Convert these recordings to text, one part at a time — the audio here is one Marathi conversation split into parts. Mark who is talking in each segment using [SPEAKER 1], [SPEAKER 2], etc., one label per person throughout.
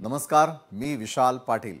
[SPEAKER 1] नमस्कार, मी विशाल पाटील।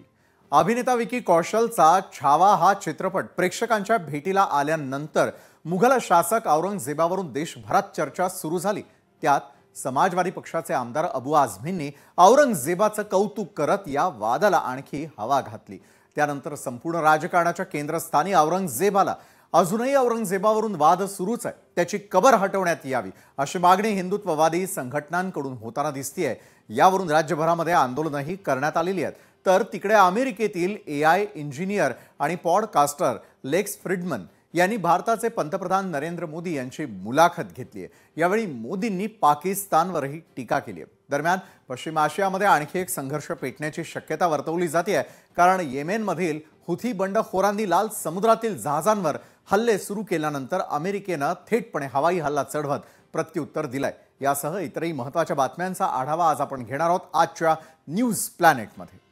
[SPEAKER 1] अभिनेता विकी कौशलचा छावा हा चित्रपट प्रेक्षकांच्या भेटीला आल्यानंतर मुघल शासक औरंगजेबावरून देशभरात चर्चा सुरू झाली। त्यात समाजवादी पक्षाचे आमदार अबू आझमींनी औरंगजेबाचं कौतुक करत या वादाला आणखी हवा घातली। त्यानंतर संपूर्ण राजकारणाच्या केंद्रस्थानी औरंगजेबाला अजूनही औरंगजेबावरून वाद सुरूच आहे, त्याची कबर हटवण्यात यावी अशी मागणी हिंदुत्ववादी संघटनांकडून होताना दिसतेय। यावरून राज्यभरामध्ये आंदोलनही करण्यात आलेली आहेत। तर तिकडे अमेरिकेतील एआय इंजिनियर आणि पॉडकास्टर लेक्स फ्रीडमन यांनी भारताचे पंतप्रधान नरेंद्र मोदी यांची मुलाखत घेतली आहे। यावेळी मोदींनी पाकिस्तानवरही टीका केली आहे। दरम्यान पश्चिम आशियामध्ये आणखी एक संघर्ष पेटण्याची शक्यता वर्तवली जाते, कारण येमेनमधील हुथी बंडखोरांनी लाल समुद्रातील जहाजांवर हल्ले सुरू केल्यानंतर अमेरिकेने थेटपणे हवाई हल्ला चढवत प्रत्युत्तर दिलंय। यासह इतरही महत्त्वाच्या बातम्यांचा आढावा आज आपण घेणार आहोत आजच्या न्यूज प्लॅनेटमध्ये।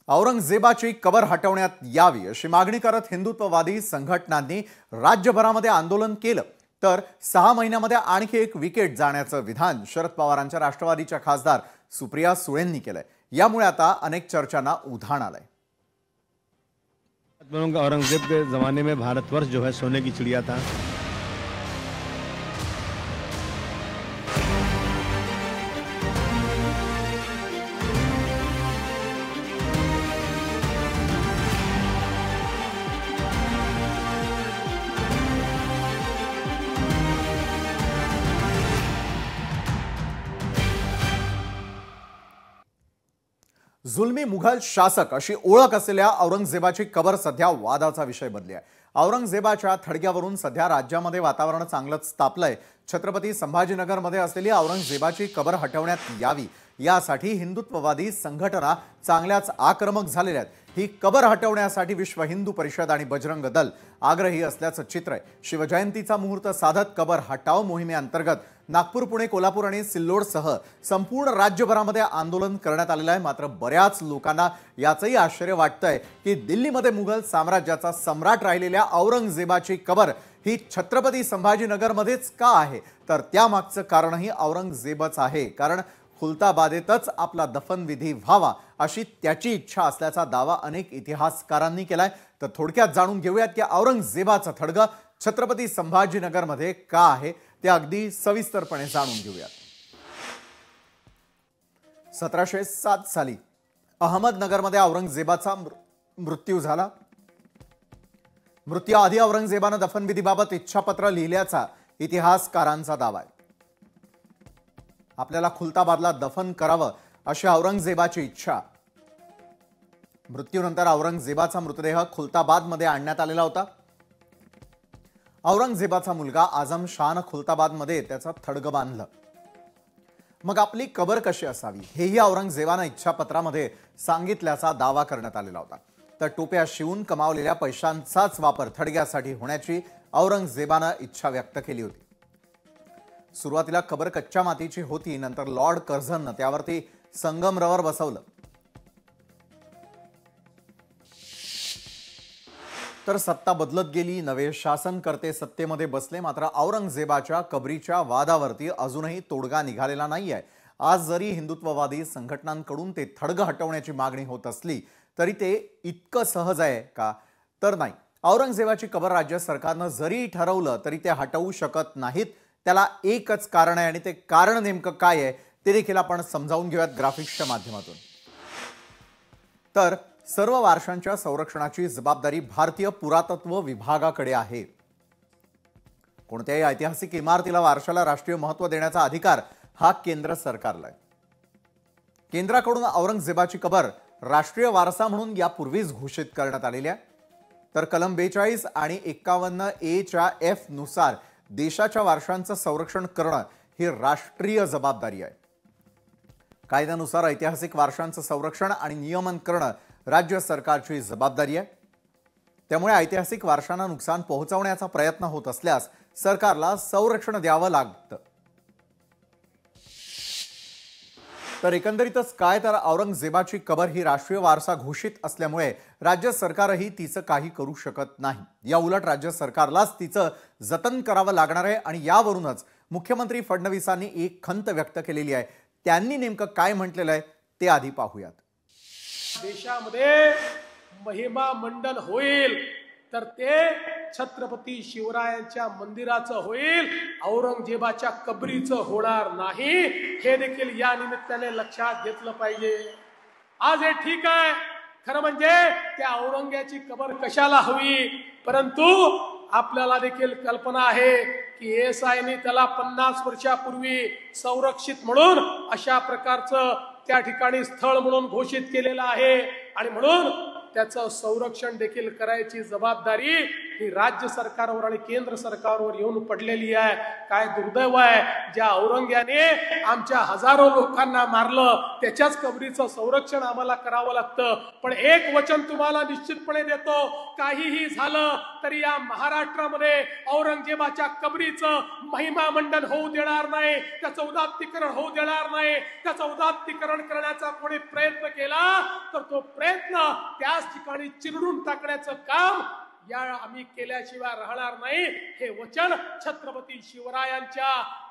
[SPEAKER 1] औरंगजेबाची कबर हटवण्यात यावी अशी मागणी करत हिंदुत्ववादी संघटनांनी राज्यभरामध्ये आंदोलन केलं। तर 6 महिन्यामध्ये आणखी एक विकेट जाण्याचं विधान शरद पवारांच्या राष्ट्रवादीच्या खासदार सुप्रिया सुळेंनी केलंय। यामुळे आता अनेक चर्चांना उधाण आलंय।
[SPEAKER 2] औरंगजेब के जमाने में भारतवर्ष जो है सोने की चिड़िया था।
[SPEAKER 1] जुलमी मुघल शासक अशी ओळख असलेल्या औरंगजेबाची कबर सध्या वादाचा विषय बनली आहे। औरंगजेबाच्या थडग्यावरून सध्या राज्यामध्ये वातावरण चांगलंच तापलंय। छत्रपती संभाजीनगरमध्ये असलेली औरंगजेबाची कबर हटवण्यात यावी यासाठी हिंदुत्ववादी संघटना चांगल्याच आक्रमक झालेल्या आहेत। ही कबर हटवण्यासाठी विश्व हिंदू परिषद आणि बजरंग दल आग्रही असल्याचं चित्र आहे। शिवजयंतीचा मुहूर्त साधत कबर हटाव मोहिमेअंतर्गत नागपूर, पुणे, कोल्हापूर आणि सिल्लोडसह संपूर्ण राज्यभरामध्ये आंदोलन करण्यात आलेलं आहे। मात्र बऱ्याच लोकांना याचंही आश्चर्य वाटतंय की दिल्लीमध्ये मुघल साम्राज्याचा सम्राट राहिलेल्या औरंगजेबाची कबर ही छत्रपती संभाजीनगरमध्येच का आहे, तर त्यामागचं कारणही औरंगजेबच आहे। कारण खुलताबादेतच आपला दफनविधी व्हावा अशी त्याची इच्छा असल्याचा दावा अनेक इतिहासकारांनी केलाय। तर थोडक्यात जाणून घेऊयात की औरंगजेबाचं थडगं छत्रपती संभाजीनगरमध्ये का आहे, ते अगदी सविस्तरपणे जाणून घेऊयात। 1707 साली अहमदनगरमध्ये औरंगजेबाचा मृत्यू झाला। मृत्यूआधी औरंगजेबाने दफनविधीबाबत इच्छापत्र लिहिल्याचा इतिहासकारांचा दावा आहे। आपल्याला खुलताबादला दफन करावं अशी औरंगजेबाची इच्छा। मृत्यूनंतर औरंगजेबाचा मृतदेह खुलताबादमध्ये आणण्यात आलेला होता। औरंगजेबाचा मुलगा आझम शाहने खुलताबादमध्ये त्याचं थडगं बांधलं। मग आपली कबर कशी असावी हेही औरंगजेबाने इच्छापत्रामध्ये सांगितल्याचा दावा करण्यात आलेला होता। तर टोप्या शिवून कमावलेल्या पैशांचाच वापर थडग्यासाठी होण्याची औरंगजेबाने इच्छा व्यक्त केली होती। सुरुवातीला कबर कच्च्या मातीची होती, नंतर लॉर्ड कर्झनने त्यावरती संगमरवर बसवलं। तर सत्ता बदलत गेली, नवे शासनकर्ते सत्तेमध्ये बसले। मात्र औरंगजेबाच्या कबरीच्या वादावरती अजूनही तोडगा निघालेला नाहीये। आज जरी हिंदुत्ववादी संघटनांकडून ते थडगं हटवण्याची मागणी होत असली तरी ते इतकं सहज आहे का, तर नाही। औरंगजेबाची कबर राज्य सरकारने जरी ठरवलं तरी ते हटवू शकत नाहीत। त्याला एकच कारण आहे आणि ते कारण नेमकं काय आहे ते देखील आपण समजावून घेऊयात ग्राफिक्सच्या माध्यमातून। तर सर्व वारशांच्या संरक्षणाची जबाबदारी भारतीय पुरातत्व विभागाकडे आहे। कोणत्याही ऐतिहासिक इमारतीला वारशाला राष्ट्रीय महत्त्व देण्याचा अधिकार हा केंद्र सरकारला आहे। केंद्राकडून औरंगजेबाची कबर राष्ट्रीय वारसा म्हणून यापूर्वीच घोषित करण्यात आलेली आहे। तर कलम 42 आणि 51A च्या F नुसार देशाच्या वारशांचं संरक्षण करणं ही राष्ट्रीय जबाबदारी आहे। कायद्यानुसार ऐतिहासिक वारशांचं संरक्षण आणि नियमन करणं राज्य सरकारची जबाबदारी आहे। त्यामुळे ऐतिहासिक वारशांना नुकसान पोहोचवण्याचा प्रयत्न होत असल्यास सरकारला संरक्षण द्यावं लागतं। तर एकंदरीतच काय तर औरंगजेबाची कबर ही राष्ट्रीय वारसा घोषित असल्यामुळे राज्य सरकारही तिचं काही करू शकत नाही। या उलट राज्य सरकारलाच तिचं जतन करावं लागणार आहे आणि यावरूनच मुख्यमंत्री फडणवीसांनी एक खंत व्यक्त केलेली आहे। त्यांनी नेमकं काय म्हटलेलं आहे ते आधी पाहूयात।
[SPEAKER 3] देशामध्ये महिमा मंडन होईल तर ते छत्रपती शिवरायांच्या मंदिराचं होईल, औरंगजेबाच्या कबरीचं होणार नाही। हे देखील या निमित्ताने लक्षात घेतलं पाहिजे। आज हे ठीक आहे, खरं म्हणजे त्या औरंग्याची कबर कशाला हवी, परंतु आपल्याला देखील कल्पना आहे की एएसआयने त्याला 50 वर्षापूर्वी संरक्षित म्हणून अशा प्रकारचं त्या ठिकाणी स्थळ म्हणून घोषित केलेलं आहे आणि म्हणून त्याचं संरक्षण देखील करायची जबाबदारी ही राज्य सरकारवर आणि केंद्र सरकारवर येऊन पडलेली आहे। काय दुर्दैव आहे, ज्या औरंग्याने आमच्या हजारो लोकांना मारलं त्याच्याच कबरीचं संरक्षण आम्हाला करावं लागतं। पण एक वचन तुम्हाला निश्चितपणे देतो, काहीही झालं तरी या महाराष्ट्रामध्ये औरंगजेबाच्या कबरीचं महिमा मंडन होऊ देणार नाही, त्याचं उदात्तीकरण होऊ देणार नाही। त्याचं उदात्तीकरण करण्याचा कोणी प्रयत्न केला तर तो प्रयत्न त्याच ठिकाणी चिरडून टाकण्याचं काम या आम्ही केल्याशिवाय राहणार नाही। हे वचन छत्रपती शिवरायांच्या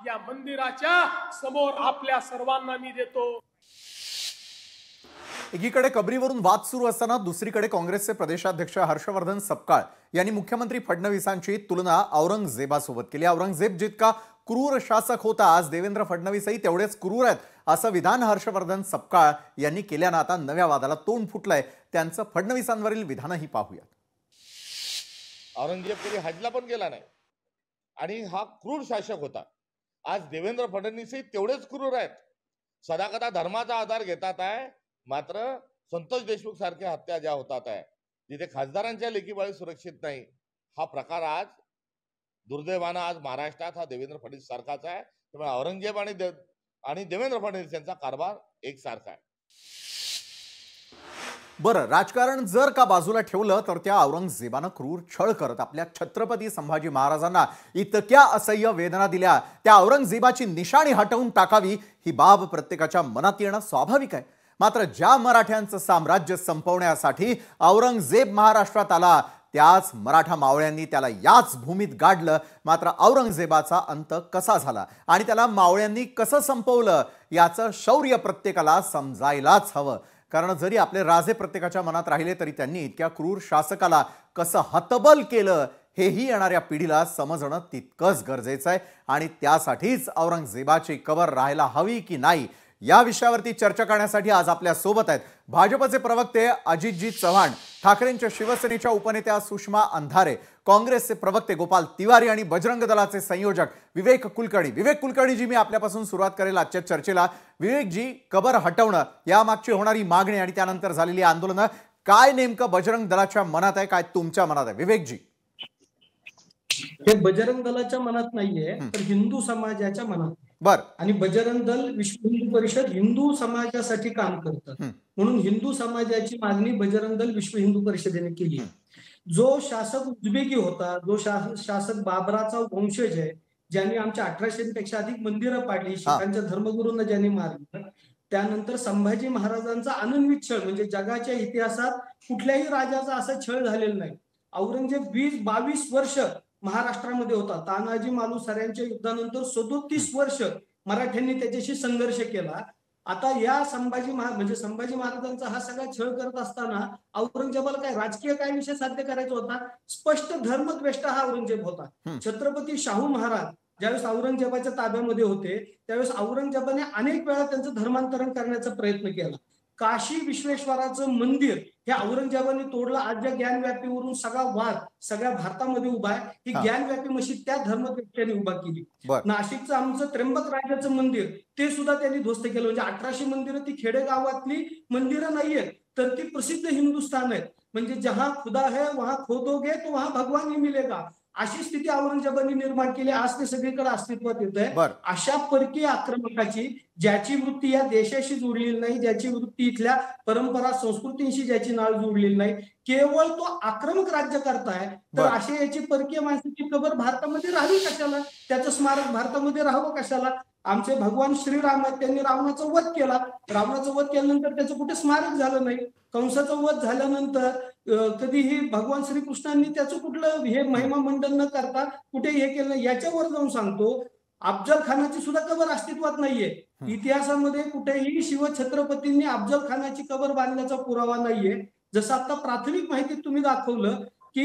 [SPEAKER 3] या मंदिराच्या समोर आपल्या सर्वांना मी देतो।
[SPEAKER 1] एकीकडे कबरीवरून वाद सुरू असताना दुसरीकडे काँग्रेसचे प्रदेशाध्यक्ष हर्षवर्धन सपकाळ यांनी मुख्यमंत्री फडणवीसांची तुलना औरंगजेबासोबत केली। औरंगजेब जितका क्रूर शासक होता, आज देवेंद्र फडणवीसही तेवढेच क्रूर आहेत असं विधान हर्षवर्धन सपकाळ यांनी केल्यानं आता नव्या वादाला तोंड फुटलंय। त्यांचं फडणवीसांवरील विधानही पाहूयात।
[SPEAKER 4] औरंगजेब कधी हजला पण गेला नाही आणि हा क्रूर शासक होता। आज देवेंद्र फडणवीसही तेवढेच क्रूर आहेत, सदाकदा धर्माचा आधार घेतात आहे, मात्र संतोष देशमुख सारख्या हत्या ज्या होतात आहे जिथे खासदारांच्या लेकीबाळी सुरक्षित नाही, हा प्रकार आज दुर्दैवानं आज महाराष्ट्रात हा देवेंद्र फडणवीस सारखाच आहे। त्यामुळे औरंगजेब आणि देवेंद्र फडणवीस यांचा कारभार एकसारखा आहे।
[SPEAKER 1] बरं, राजकारण जर का बाजूला ठेवलं तर त्या औरंगजेबानं क्रूर छळ करत आपल्या छत्रपती संभाजी महाराजांना इतक्या असह्य वेदना दिल्या, त्या औरंगजेबाची निशाणी हटवून टाकावी ही बाब प्रत्येकाच्या मनात येणं स्वाभाविक आहे। मात्र ज्या मराठ्यांचं साम्राज्य संपवण्यासाठी औरंगजेब महाराष्ट्रात आला त्याच मराठा मावळ्यांनी त्याला याच भूमीत गाडलं। मात्र औरंगजेबाचा अंत कसा झाला आणि त्याला मावळ्यांनी कसं संपवलं याचं शौर्य प्रत्येकाला समजायलाच हवं। कारण जरी आपले राजे प्रत्येकाच्या मनात राहिले तरी त्यांनी इतक्या क्रूर शासकाला कसं हतबल केलं हेही येणाऱ्या पिढीला समजणं तितकंच गरजेचं आहे। आणि त्यासाठीच औरंगजेबाची कबर राहायला हवी की नाही या विषयावरती चर्चा करण्यासाठी आज आपल्या सोबत आहेत भाजपचे प्रवक्ते अजितजी चव्हाण, ठाकरेंच्या शिवसेनेच्या उपनेत्या सुषमा अंधारे, काँग्रेसचे प्रवक्ते गोपाल तिवारी आणि बजरंग दलाचे संयोजक विवेक कुलकर्णी। विवेक कुलकर्णी जी, मी आपल्यापासून सुरुवात करेल आजच्या चर्चेला। विवेक जी, कबर हटवणं यामागची होणारी मागणी आणि त्यानंतर झालेली आंदोलनं, काय नेमकं बजरंग दलाच्या मनात आहे, काय तुमच्या मनात आहे? विवेक जी,
[SPEAKER 5] हे बजरंग दलाच्या मनात नाहीये तर हिंदू समाजाच्या मनात।
[SPEAKER 1] बर,
[SPEAKER 5] आणि बजरंग दल विश्व हिंदू परिषद हिंदू समाजासाठी काम करतात, म्हणून हिंदू समाजाची मागणी बजरंग दल विश्व हिंदू परिषदेने केली। जो शासक उझबेकी होता, जो शासक बाबराचा वंशज आहे, ज्यांनी आमच्या 1800 पेक्षा अधिक मंदिरं पाडली, शिखांच्या धर्मगुरूंना ज्यांनी मारलं, त्यानंतर संभाजी महाराजांचा अनन्वित छळ म्हणजे जगाच्या इतिहासात कुठल्याही राजाचा असा छळ झालेला नाही। औरंगजेब 22 वर्ष महाराष्ट्रामध्ये होता। तानाजी मालुसऱ्यांच्या युद्धानंतर 37 वर्ष मराठ्यांनी त्याच्याशी संघर्ष केला। आता या संभाजी महाराजांचा हा सगळा छळ करत असताना औरंगजेबाला काय राजकीय काय विषय साध्य करायचा होता? स्पष्ट धर्मद्वेष्ट हा औरंगजेब होता। छत्रपती शाहू महाराज ज्यावेळेस औरंगजेबाच्या ताब्यामध्ये होते त्यावेळेस औरंगजेबाने अनेक वेळा त्यांचं धर्मांतरण करण्याचा प्रयत्न केला। काशी विश्वेश्वराचं मंदिर हे औरंगजेबाने तोडलं। आज ज्या ज्ञानव्यापीवरून सगळा वाद सगळ्या भारतामध्ये उभा आहे, ही ज्ञानव्यापी मशीद त्या धर्मव्यक्त्यांनी उभा केली। नाशिकचं आमचं त्र्यंबक राजाचं मंदिर ते सुद्धा त्यांनी ध्वस्त केलं। म्हणजे 1800 मंदिरं ती खेडेगावातली मंदिरं नाहीयेत, तर ती प्रसिद्ध हिंदुस्थान आहेत। म्हणजे जहां खुदा है वहां खोदोगे तो वहां भगवान ही मिलेगा, अशी स्थिती औरंगजेबाने निर्माण केली। आज ते सगळीकडे अस्तित्वात येत आहे। अशा परकीय आक्रमकाची, ज्याची वृत्ती या देशाशी जोडलेली नाही, ज्याची वृत्ती इथल्या परंपरा संस्कृतींशी ज्याची नाळ जोडलेली नाही, केवळ तो आक्रमक राज्य करताय, तर अशा याची परकीय माणसाची कबर भारतामध्ये राहावी कशाला? त्याचं स्मारक भारतामध्ये राहावं कशाला? आमचे भगवान श्रीराम आहेत, त्यांनी रावणाचा वध केला. रावणाचा वध केल्यानंतर त्याचं कुठे स्मारक झालं नाही. कंसाचा वध झाल्यानंतर कधीही भगवान श्रीकृष्णांनी त्याचं कुठलं हे महिमा मंडन न करता कुठे हे केलं नाही. याच्यावर जाऊन सांगतो, अफजल खानाची सुद्धा कबर अस्तित्वात नाहीये. इतिहासामध्ये कुठेही शिवछत्रपतींनी अफजल खानाची कबर बांधण्याचा पुरावा नाहीये. जसं आता प्राथमिक माहितीत तुम्ही दाखवलं की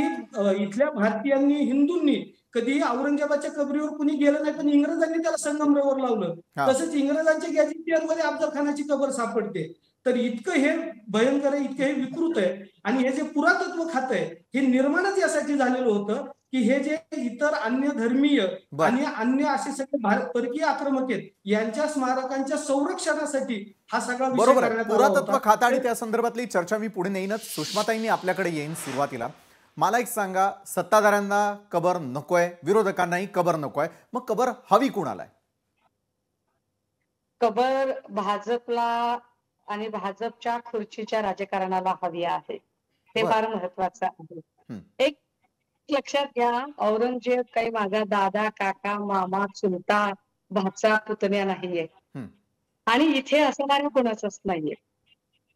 [SPEAKER 5] इथल्या भारतीयांनी, हिंदूंनी कधीही औरंगजेबाच्या कबरीवर कुणी गेलं नाही, पण इंग्रजांनी त्याला संगमरवर लावलं. तसंच इंग्रजांच्या गॅझेटियर मध्ये अफजल खानाची कबर सापडते. तर इतकं हे भयंकर आहे, इतकं हे विकृत आहे. आणि हे जे पुरातत्व खातं आहे, हे निर्माणच यासाठी झालेलं होतं की हे जे इतर अन्य धर्मीय आणि अन्य असे सगळे परकीय आक्रमक आहेत, यांच्या स्मारकांच्या संरक्षणासाठी हा सगळा विषय
[SPEAKER 1] बरोबर आहे.
[SPEAKER 5] करण्यात आला
[SPEAKER 1] पुरातत्व
[SPEAKER 5] होता.
[SPEAKER 1] खातं आणि त्या संदर्भातली चर्चा मी पुढे नेईनच. सुषमाताईंनी आपल्याकडे येईन सुरुवातीला. मला एक सांगा, सत्ताधाऱ्यांना कबर नकोय, विरोधकांनाही कबर नकोय, मग कबर हवी कुणाला?
[SPEAKER 6] कबर भाजपला आणि भाजपच्या खुर्चीच्या राजकारणाला हवी आहे. हे फार महत्वाचं आहे. एक लक्षात घ्या, औरंगजेब काही माझा दादा, काका, मामा, चुलता, भाचा, पुतण्या नाहीये आणि इथे असणाऱ्या कोणाचंच नाहीये.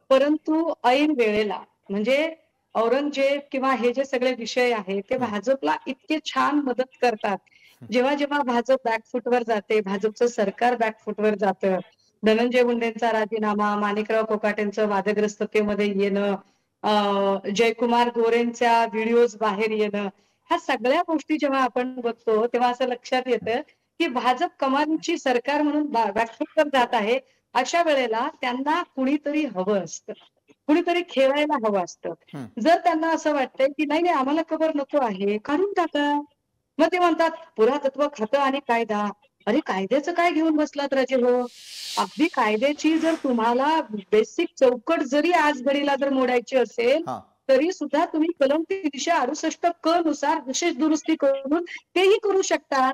[SPEAKER 6] परंतु ऐन वेळेला म्हणजे औरंगजेब किंवा हे जे सगळे विषय आहेत ते भाजपला इतके छान मदत करतात. जेव्हा जेव्हा भाजप बॅकफुटवर जाते, भाजपचं सरकार बॅकफुटवर जातं, धनंजय मुंडेंचा राजीनामा, माणिकराव कोकाटेंचं वादग्रस्ततेमध्ये येणं, जयकुमार गोरेंच्या व्हिडिओज बाहेर येणं, ह्या सगळ्या गोष्टी जेव्हा आपण बघतो तेव्हा असं लक्षात येतं की भाजप कमालीची सरकार म्हणून बॅकफुटवर जात आहे. अशा वेळेला त्यांना कुणीतरी हवं असतं, कुणीतरी खेळायला हवं असतं. जर त्यांना असं वाटतंय की नाही आम्हाला कबर नको आहे, काढून टाका. मग ते म्हणतात पुरातत्व खातं आणि कायदा. अरे कायद्याचं काय घेऊन बसलात राजे हो? अगदी कायद्याची जर तुम्हाला बेसिक चौकट जरी आज घडीला जर मोडायची असेल तरी सुद्धा तुम्ही कलम 368 क नुसार विशेष दुरुस्ती करून तेही करू शकता.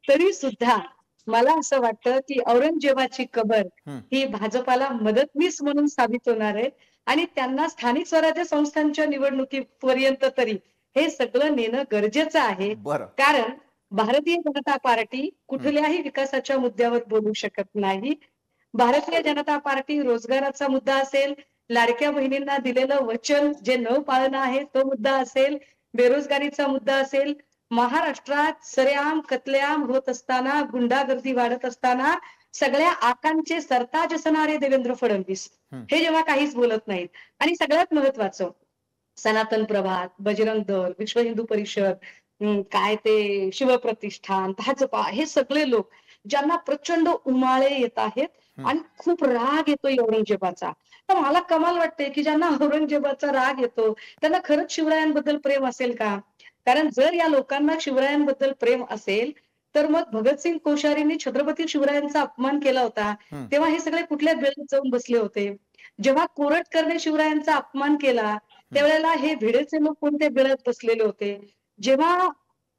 [SPEAKER 6] तरी सुद्धा मला असं वाटतं की औरंगजेबाची कबर ही भाजपाला मदतनीस म्हणून साबित होणार आहे आणि त्यांना स्थानिक स्वराज्य संस्थांच्या निवडणुकीपर्यंत तरी हे सगळं नेणं गरजेचं आहे. कारण भारतीय जनता पार्टी कुठल्याही विकासाच्या मुद्द्यावर बोलू शकत नाही. भारतीय जनता पार्टी रोजगाराचा मुद्दा असेल, लाडक्या बहिणींना दिलेलं वचन जे न पाळणं आहे तो मुद्दा असेल, बेरोजगारीचा मुद्दा असेल, महाराष्ट्रात सरेआम कत्लेआम होत असताना, गुंडागर्दी वाढत असताना सगळ्या आकांचे सरताज असणारे देवेंद्र फडणवीस हे जेव्हा काहीच बोलत नाहीत. आणि सगळ्यात महत्वाचं, सनातन प्रभात, बजरंग दल, विश्व हिंदू परिषद, काय ते शिवप्रतिष्ठान, भाजपा, हे सगळे लोक ज्यांना प्रचंड उमाळे येत आहेत आणि खूप राग येतोय औरंगजेबाचा. तर मला कमाल वाटते की ज्यांना औरंगजेबाचा राग येतो त्यांना खरंच शिवरायांबद्दल प्रेम असेल का? कारण जर या लोकांना शिवरायांबद्दल प्रेम असेल तर मग भगतसिंग कोश्यारींनी छत्रपती शिवरायांचा अपमान केला होता तेव्हा हे सगळे कुठल्या बेळत जाऊन बसले होते? जेव्हा कोरटकरने शिवरायांचा अपमान केला त्यावेळेला हे भिडेचे लोक कोणत्या बेळत बसलेले होते? जेव्हा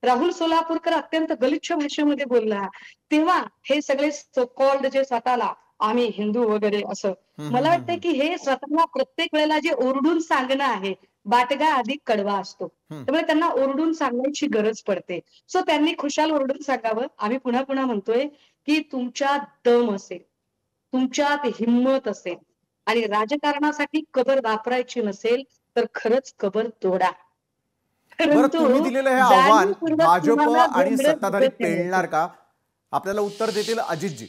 [SPEAKER 6] राहुल सोलापूरकर अत्यंत गलिच्छ भाषेमध्ये बोलला तेव्हा हे सगळे सो कॉल्ड जे स्वतःला आम्ही हिंदू वगैरे असं, मला वाटतं की हे स्वतःला प्रत्येक वेळेला जे ओरडून सांगणं आहे, बाटगा अधिक कडवा असतो, त्यामुळे त्यांना ओरडून सांगण्याची गरज पडते. सो त्यांनी खुशाल ओरडून सांगावं. आम्ही पुन्हा पुन्हा म्हणतोय की तुमच्यात दम असेल, तुमच्यात हिंमत असेल आणि राजकारणासाठी कबर वापरायची नसेल तर खरंच कबर तोडा.
[SPEAKER 1] बरं, तुम्ही दिलेलं हे आव्हान भाजप आणि सत्ताधारी पेलणार का? आपल्याला उत्तर देतील अजितजी.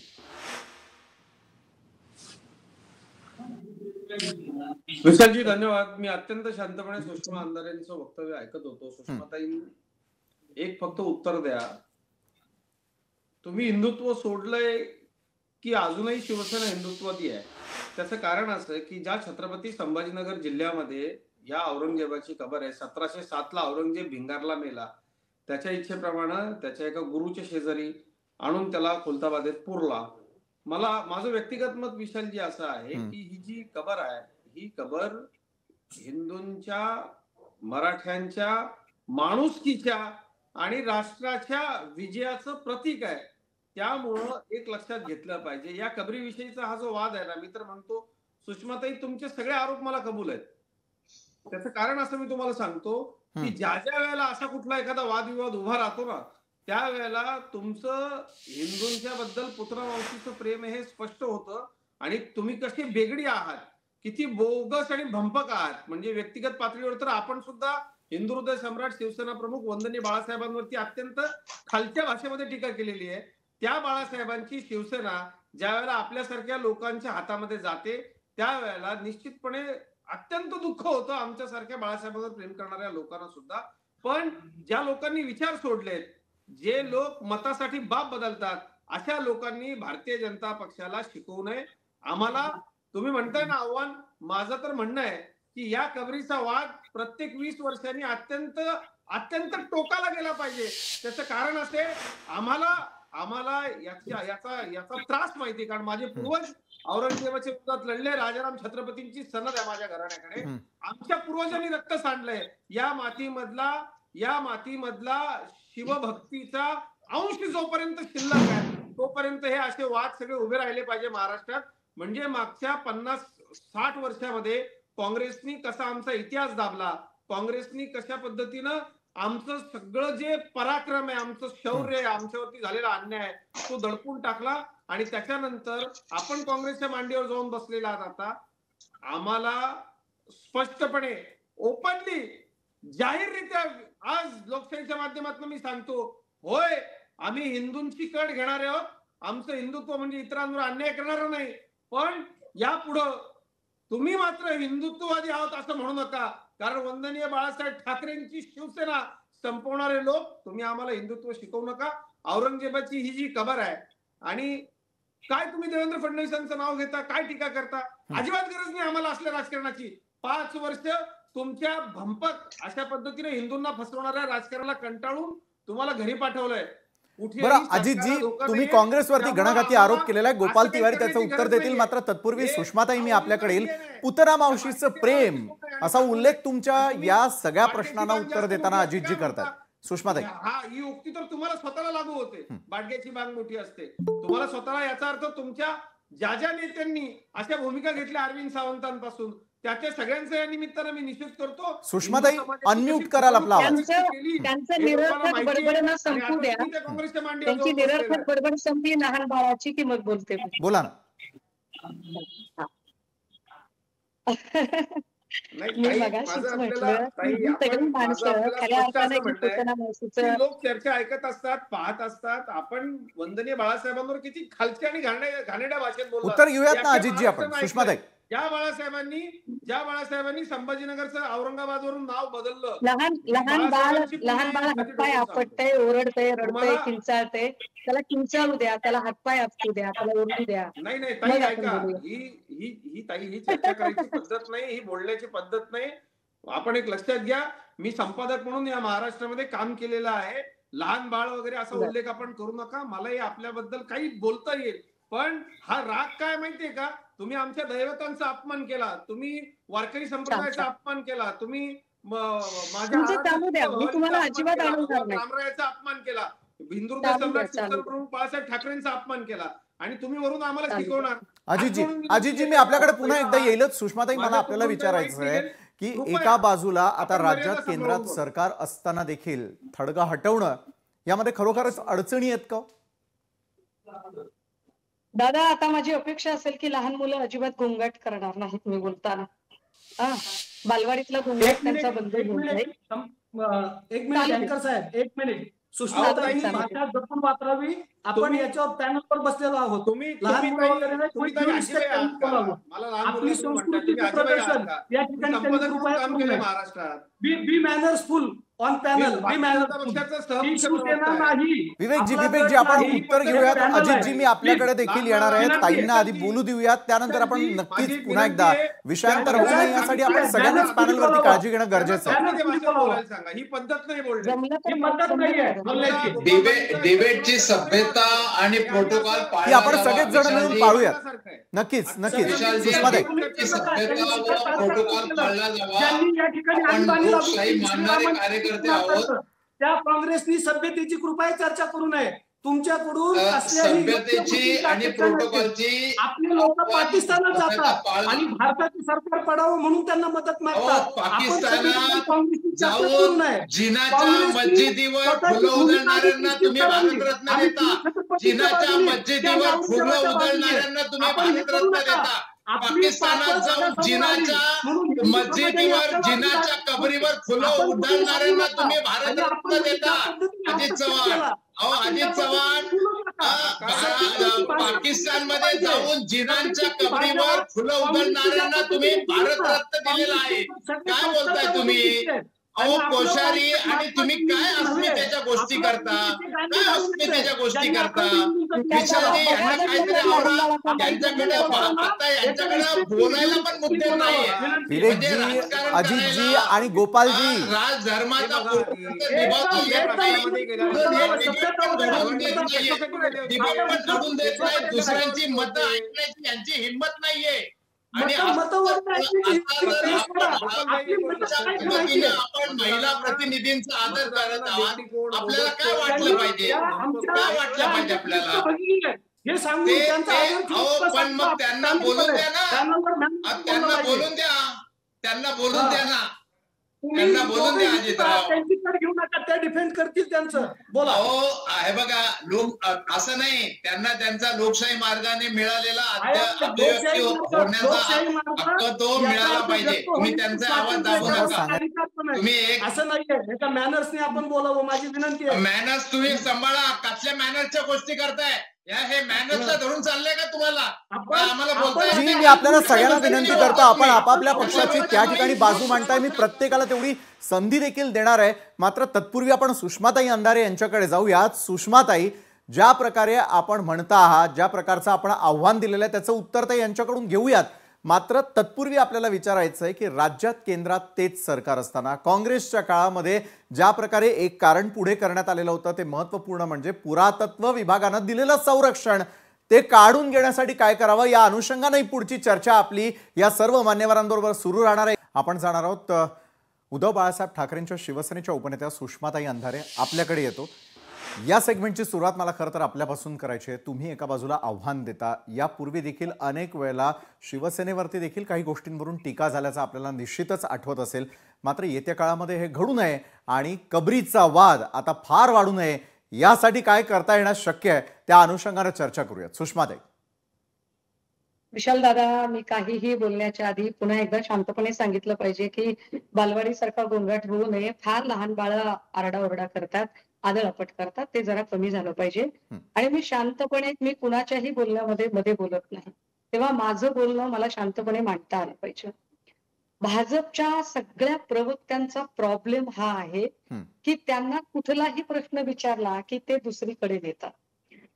[SPEAKER 7] विशालजी धन्यवाद. मी अत्यंत शांतपणे सुषमा अंधारेंचं वक्तव्य ऐकत होतो. सुषमाताई, एक फक्त उत्तर द्या, तुम्ही हिंदुत्व सोडलंय की अजूनही शिवसेना हिंदुत्वादी आहे? त्याचं कारण असं की ज्या छत्रपती संभाजीनगर जिल्ह्यामध्ये या औरंगजेबाची कबर आहे, 1707 ला औरंगजेब भिंगारला मेला, त्याच्या इच्छेप्रमाणे त्याच्या एका गुरुच्या शेजारी आणून त्याला खुलताबादेत पुरला. मला माझं व्यक्तिगत मत विशालजी असं आहे की ही जी कबर आहे ही कबर हिंदूंच्या, मराठ्यांच्या माणुसकीच्या आणि राष्ट्राच्या विजयाचं प्रतीक आहे. त्यामुळं एक लक्षात घेतलं पाहिजे. या कबरीविषयीचा हा जो वाद आहे ना, मी तर म्हणतो सुषमाताई तुमचे सगळे आरोप मला कबूल आहेत. त्याचं कारण असं मी तुम्हाला सांगतो की ज्या ज्या वेळेला असा कुठला एखादा वादविवाद उभा राहतो ना त्यावेळेला तुमचं हिंदूंच्या बद्दल पुत्रवंशीचं प्रेम हे स्पष्ट होतं आणि तुम्ही कशी बेगडी आहात, किती बोगस आणि भंपक आहात. म्हणजे व्यक्तिगत पातळीवर तर आपण सुद्धा हिंदू हृदय सम्राट शिवसेना प्रमुख वंदनीय बाळासाहेबांवरती अत्यंत खालच्या भाषेमध्ये टीका केलेली आहे. त्या बाळासाहेबांची शिवसेना ज्या वेळेला आपल्यासारख्या लोकांच्या हातामध्ये जाते त्यावेळेला निश्चितपणे अत्यंत दुःख होतं आमच्यासारख्या बाळासाहेबांवर प्रेम करणाऱ्या लोकांना सुद्धा. पण ज्या लोकांनी विचार सोडलेत, जे लोक मतासाठी बाप बदलतात, अशा लोकांनी भारतीय जनता पक्षाला शिकवू नये. आम्हाला तुम्ही म्हणताय ना आव्हान, माझं तर म्हणणं आहे की या कबरीचा वाद प्रत्येक 20 वर्षांनी अत्यंत अत्यंत टोकाला गेला पाहिजे. त्याचं कारण असे, आम्हाला याचा त्रास माहिती, कारण माझे पूर्वज औरंगजेबाच्या विरोधात लढले. राजाराम छत्रपतींची सनद आहे माझ्या घराण्याकडे. आमच्या पूर्वजांनी रक्त सांडलंय. या मातीमधला शिवभक्तीचा अंश जोपर्यंत शिल्लक आहे तोपर्यंत हे असे वाद सगळे उभे राहिले पाहिजे महाराष्ट्रात. म्हणजे मागच्या 50-60 वर्षामध्ये काँग्रेसनी कसा आमचा इतिहास दाबला, काँग्रेसनी कशा पद्धतीनं आमचं सगळं जे पराक्रम आहे, आमचं शौर्य आहे, आमच्यावरती झालेला अन्याय आहे, तो दडपून टाकला. आणि त्याच्यानंतर आपण काँग्रेसच्या मांडीवर जाऊन बसलेला आहात. आता आम्हाला स्पष्टपणे ओपनली जाहीररित्या आज लोकशाहीच्या माध्यमातून मी सांगतो, होय आम्ही हिंदूंची कड घेणारे आहोत. आमचं हिंदुत्व म्हणजे इतरांवर अन्याय करणार नाही. पण यापुढं तुम्ही मात्र हिंदुत्ववादी आहोत असं म्हणू नका, कारण वंदनीय बाळासाहेब ठाकरेंची शिवसेना संपवणारे लोक तुम्ही आम्हाला हिंदुत्व शिकवू नका. औरंगजेबाची ही जी कबर आहे आणि काय तुम्ही देवेंद्र फडणवीसांचं नाव घेता, काय टीका करता, अजिबात गरज नाही आम्हाला असल्या राजकारणाची. 5 वर्ष तुमच्या भंपक अशा पद्धतीने हिंदूंना फसवणाऱ्या राजकारणाला कंटाळून तुम्हाला घरी पाठवलंय.
[SPEAKER 1] बरं अजितजी, तुम्ही काँग्रेसवरती घणाघाती आरोप केलेला आहे. गोपाल तिवारी त्याचं उत्तर देतील, मात्र तत्पूर्वी सुषमाताई मी आपल्याकडे येईल. पुतणा मावशीचं प्रेम असा उल्लेख तुमच्या या सगळ्या प्रश्नांना उत्तर देताना अजितजी करतात. सुषमाताई,
[SPEAKER 7] ही युक्ती तर तुम्हाला स्वतःला लागू होते. बाडग्याची बाग मोठी असते. तुम्हाला स्वतःला याचा अर्थ तुमच्या ज्या नेत्यांनी अशा भूमिका घेतल्या अरविंद सावंतांपासून त्याच्या सगळ्यांचं या निमित्तानं मी निषेध करतो.
[SPEAKER 1] सुषमाताई अनम्यूट कराल आपला आवाज.
[SPEAKER 6] त्यांचं निरर्थक बडबड संपू द्या. त्यांची निरर्थक बडबड संपली. लहान बाळाची की मग बोलते.
[SPEAKER 1] बोला ना.
[SPEAKER 6] मी मगाशीच म्हटलं, सगळी माणसं खऱ्या अर्थाने पुतणा मावशीचं
[SPEAKER 7] लोक चर्चा ऐकत असतात, पाहत असतात. आपण वंदनीय बाळासाहेबांवर किती खालच्या आणि घाणेरड्या भाषेत बोलतो.
[SPEAKER 1] उत्तर घेऊयात ना अजितजी आपण. सुषमाताई,
[SPEAKER 7] ज्या बाळासाहेबांनी संभाजीनगरचं औरंगाबादवरून नाव बदललं,
[SPEAKER 6] लहान बाळ हातपाय आपटतय, ओरडतय, रडतय, किंचाळतय, त्याला किंचाळू द्या, त्याला हातपाय आपटू द्या, त्याला ओरडू द्या.
[SPEAKER 7] नाही ताई ऐका, ही चर्चा करायची पद्धत नाही, ही बोलण्याची पद्धत नाही. आपण एक लक्षात घ्या, मी संपादक म्हणून या महाराष्ट्रामध्ये काम केलेलं आहे. लहान बाळ वगैरे असा उल्लेख आपण करू नका. मलाही आपल्याबद्दल काही बोलता येईल, पण हा राग काय माहितीये का, तुम्ही आमच्या दैवतांचा अपमान केला, तुम्ही वारकरी संप्रदायाचा अपमान केला, तुम्ही माझ्या रामरायाचा अपमान केला, हिंदू हृदय सम्राट प्रमुख बाळासाहेब ठाकरेंचा अपमान केला आणि तुम्ही वरून आम्हाला शिकवणार.
[SPEAKER 1] अजितजी मी आपल्याकडे पुन्हा एकदा येईलच. सुषमाताई, मला आपल्याला विचारायचं आहे की एका बाजूला आता राज्यात केंद्रात सरकार असताना देखील थडगा हटवणं यामध्ये खरोखरच अडचणी आहेत का
[SPEAKER 6] दादा? आता माझी अपेक्षा असेल की लहान मुलं अजिबात गोंगाट करणार नाहीत मी बोलताना. बालवाडीतला गोंगाट त्यांचा बंद होऊन जाईल.
[SPEAKER 5] एक मिनिट शंकर साहेब, एक मिनिट. सुषमाताई भाषा जपून वापरावी. आपण याच्यावर पॅनलवर बसलेलो आहोत. आपली संस्कृतीचं प्रदर्शन या ठिकाणी महाराष्ट्रात बी मॅनर्सफुल ऑन पॅनल.
[SPEAKER 1] विवेकजी आपण उत्तर घेऊयात. अजितजी मी आपल्याकडे देखील येणार आहे. ताईंना आधी बोलू देऊयात, त्यानंतर आपण नक्कीच पुन्हा एकदा विषयांतर होऊ नये यासाठी आपण सगळ्यांनीच पॅनलवरती काळजी घेणं गरजेचं आहे.
[SPEAKER 7] ही पद्धत नाही
[SPEAKER 8] डिबेटची सभ्यता आणि प्रोटोकॉल
[SPEAKER 1] आपण सगळेच जण मिळून पाळूयात. नक्कीच सुषमाताई,
[SPEAKER 8] प्रोटोकॉल पाळला जावा. लोकशाही मानणारे कार्यकर्ते आहोत.
[SPEAKER 5] त्या काँग्रेसनी सभ्यतेची कृपया चर्चा करू नये. तुमच्याकडून कसल्याही
[SPEAKER 8] सभ्यतेची आणि प्रोटोकॉलची
[SPEAKER 5] आपले लोक पाकिस्तानात जातात आणि भारताचे सरकार पडावं म्हणून त्यांना मदत मागतात.
[SPEAKER 8] पाकिस्तानात जाऊन जिनाच्या मस्जिदीवर फुलं उधळणाऱ्यांना तुम्ही भारतरत्न देता. जिनाच्या मस्जिदीवर फुलं उधळणाऱ्यांना तुम्ही भारतरत्न देता. पाकिस्तानात जाऊन जिनाच्या मस्जिदीवर जिनाच्या कबरीवर फुलं उधळणाऱ्यांना तुम्ही भारतरत्न देता. अजित चव्हाण, अजित चव्हाण पाकिस्तानमध्ये जाऊन जिनांच्या कबरीवर फुलं उधळणाऱ्यांना तुम्ही भारतरत्न दिलेला आहे. काय बोलताय तुम्ही? कोश्यारी आणि तुम्ही काय अस्मितेच्या गोष्टी करता? काय अस्मितेच्या गोष्टी करता? विशालजी यांना काहीतरी आवडा. त्यांच्याकडे आता यांच्याकडे बोलायला पण मुद्दे नाहीये.
[SPEAKER 1] विवेकजी, अजितजी आणि गोपालजी,
[SPEAKER 8] राजधर्माचा घडून देत नाही. दुसऱ्यांची मतं ऐकण्याची यांची हिंमत नाहीये. आणि आपण महिला प्रतिनिधींचा आदर करत आहात. आपल्याला काय वाटलं पाहिजे? काय वाटलं पाहिजे आपल्याला? पण मग त्यांना बोलून द्या ना. त्यांना बोलून द्या. त्यांना बोलून द्या ना. त्यांना बोलून द्या अजितराव.
[SPEAKER 5] घेऊ नका, त्या डिफेंड करतील त्यांचं. बोला.
[SPEAKER 8] हे बघा, लोक असं नाही, त्यांना त्यांचा लोकशाही मार्गाने मिळालेला अभिव्यक्ती होण्याचा हक्क तो मिळाला पाहिजे. तुम्ही त्यांचा आवाज दाबू नका. तुम्ही एक
[SPEAKER 5] असं नाहीये, एका मॅनर्सने आपण बोलावं, माझी विनंती आहे.
[SPEAKER 8] मॅनर्स तुम्ही सांभाळा. कसल्या मॅनर्सच्या गोष्टी करताय? हे मॅनर्सला धरून चाललंय का तुम्हाला? आम्हाला बोलताय?
[SPEAKER 1] मी आपल्याला सगळ्यांना विनंती करतो, आपण आपापल्या पक्षाची त्या ठिकाणी बाजू मांडताय. मी प्रत्येकाला तेवढी संधी देखील देणार आहे. मात्र तत्पूर्वी आपण सुषमाताई अंधारे यांच्याकडे जाऊयात. सुषमाताई, ज्या प्रकारे आपण म्हणता आहात, ज्या प्रकारचं आपण आव्हान दिलेलं आहे त्याचं उत्तर तर यांच्याकडून घेऊयात. मात्र तत्पूर्वी आपल्याला विचारायचं आहे की राज्यात केंद्रात तेच सरकार असताना काँग्रेसच्या काळामध्ये ज्या प्रकारे एक कारण पुढे करण्यात आलेलं होतं ते महत्त्वपूर्ण म्हणजे पुरातत्व विभागानं दिलेलं संरक्षण ते काढून घेण्यासाठी काय करावं, या अनुषंगाने पुढची चर्चा आपली या सर्व मान्यवरांबरोबर सुरू राहणार आहे. आपण जाणार आहोत उद्धव बाळासाहेब ठाकरेंच्या शिवसेनेच्या उपनेत्या सुषमाताई अंधारे आपल्याकडे येतो. या सेगमेंटची सुरुवात मला खरं तर आपल्यापासून करायची आहे. तुम्ही एका बाजूला आव्हान देता, यापूर्वी देखील अनेक वेळेला शिवसेनेवरती देखील काही गोष्टींवरून टीका झाल्याचं आपल्याला निश्चितच आठवत असेल. मात्र येत्या काळामध्ये हे घडू नये आणि कबरीचा वाद आता फार वाढू नये यासाठी काय करता येणं शक्य आहे त्या अनुषंगाने चर्चा करूयात. सुषमाताई.
[SPEAKER 6] विशाल दादा, मी काहीही बोलण्याच्या आधी पुन्हा एकदा शांतपणे सांगितलं पाहिजे की बालवाडी सारखा गोंगाट होऊ नये. फार लहान बाळं आरडाओरडा करतात, आदळआपट करतात, ते जरा कमी झालं पाहिजे. आणि मी शांतपणे, मी कुणाच्याही बोलण्यामध्ये मध्ये बोलत नाही, तेव्हा माझं बोलणं मला शांतपणे मांडता आलं पाहिजे. भाजपच्या सगळ्या प्रवक्त्यांचा प्रॉब्लेम हा आहे की त्यांना कुठलाही प्रश्न विचारला की ते दुसरीकडे नेतात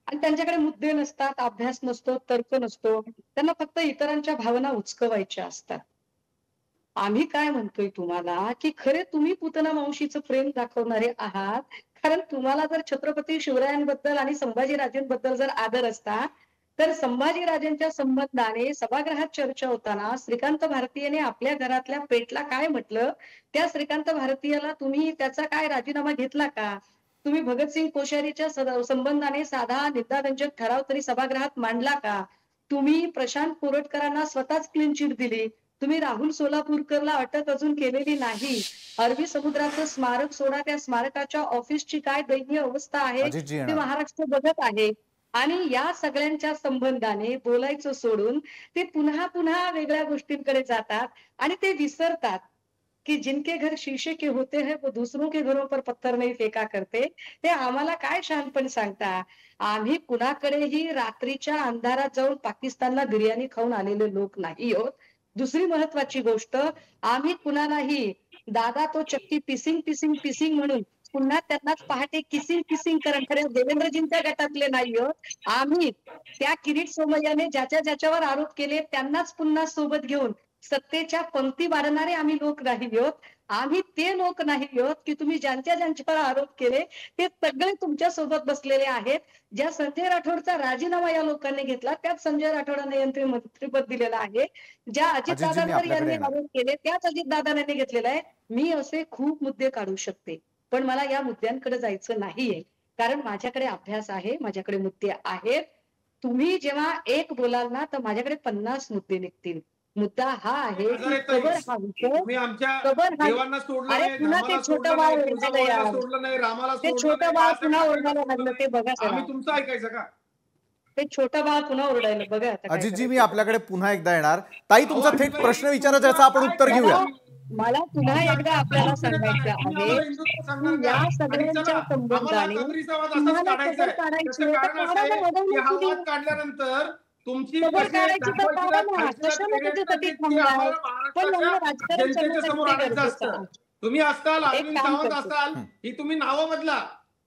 [SPEAKER 6] आणि त्यांच्याकडे मुद्दे नसतात, अभ्यास नसतो, तर्क नसतो. त्यांना फक्त इतरांच्या भावना उचकवायच्या असतात. आम्ही काय म्हणतोय तुम्हाला की खरे तुम्ही पुतना मावशीचं प्रेम दाखवणारे आहात. कारण तुम्हाला जर छत्रपती शिवरायांबद्दल आणि संभाजीराजेंबद्दल जर आदर असता तर संभाजीराजेंच्या संबंधाने सभागृहात चर्चा होताना श्रीकांत भारतीयने आपल्या घरातल्या पेटला काय म्हटलं, त्या श्रीकांत भारतीयाला तुम्ही त्याचा काय राजीनामा घेतला का? तुम्ही भगतसिंग कोश्यारीच्या संबंधाने साधा निंदारंजक ठराव तरी सभागृहात मांडला का? तुम्ही प्रशांत कोरटकरांना स्वतःच क्लीन चिट दिली. तुम्ही राहुल सोलापूरकरला अटक अजून केलेली नाही. अरबी समुद्राचं स्मारक सोडा, त्या स्मारकाच्या ऑफिसची काय दयनीय अवस्था आहे ते महाराष्ट्र बघत आहे. आणि या सगळ्यांच्या संबंधाने बोलायचं सोडून ते पुन्हा पुन्हा वेगळ्या गोष्टींकडे जातात आणि ते विसरतात की जिनके घर शीशे के होते हैं वो दूसरों के घरों पर पत्थर नहीं फेका करते. ते आम्हाला काय शहाणपण सांगता? आम्ही कुणाकडेही रात्रीच्या अंधारात जाऊन पाकिस्तानला बिर्याणी खाऊन आलेले लोक नाही आहोत. दुसरी महत्वाची गोष्ट, आम्ही कुणालाही दादा तो चक्की पिसिंग पिसिंग पिसिंग म्हणून पुन्हा त्यांनाच पहाटे किसिंग किसिंग करणाऱ्या देवेंद्रजींच्या गटातले नाही आहोत. आम्ही त्या किरीट सोमय्याने ज्याच्या ज्याच्यावर आरोप केले त्यांनाच पुन्हा सोबत घेऊन सत्तेच्या पंक्ती वाढणारे आम्ही लोक नाही आहोत. आम्ही ते लोक नाही आहोत की तुम्ही ज्यांच्या ज्यांच्यावर आरोप केले ते सगळे तुमच्या सोबत बसलेले आहेत. ज्या संजय राठोडचा राजीनामा या लोकांनी घेतला त्याच संजय राठोडांना यांनी मंत्रिपद दिलेलं आहे. ज्या अजितदादांवर यांनी आरोप केले त्याच अजितदादांनी घेतलेला आहे. मी असे खूप मुद्दे काढू शकते पण मला या मुद्द्यांकडे जायचं नाहीये. कारण माझ्याकडे अभ्यास आहे, माझ्याकडे मुद्दे आहेत. तुम्ही जेव्हा एक बोलाल ना तर माझ्याकडे 50 मुद्दे निघतील. मुद्दा हा आहे की कबर हा विषय, कबर हा, अरे पुन्हा ते छोटं बाळ ओरडायला यार, ते छोटं बाळ पुन्हा ओरडायला लागलं, ते बघा जरा.
[SPEAKER 7] तुमचं ऐकायचं का?
[SPEAKER 6] ते छोटं बाळ पुन्हा ओरडायला बघा आता.
[SPEAKER 1] अजितजी, मी आपल्याकडे पुन्हा एकदा येणार. ताई, तुमचा थेट प्रश्न विचारा, ज्याचं आपण उत्तर घेऊया.
[SPEAKER 6] मला पुन्हा एकदा आपल्याला सांगायचं आहे की या सगळ्यांच्या संबंधाने तुम्हाला कबर काढायची आहे तर काढायला वगळण्याची
[SPEAKER 7] काढल्यानंतर तुमची
[SPEAKER 6] कबर काढायची तर काढा ना, कशाला त्याच्यासाठी थांबलाय? पण मला राजकारण करण्यासाठी गरजेचं आहे.
[SPEAKER 7] तुम्ही असताल, अरविंद सावंत असाल, ही तुम्ही नावं बदला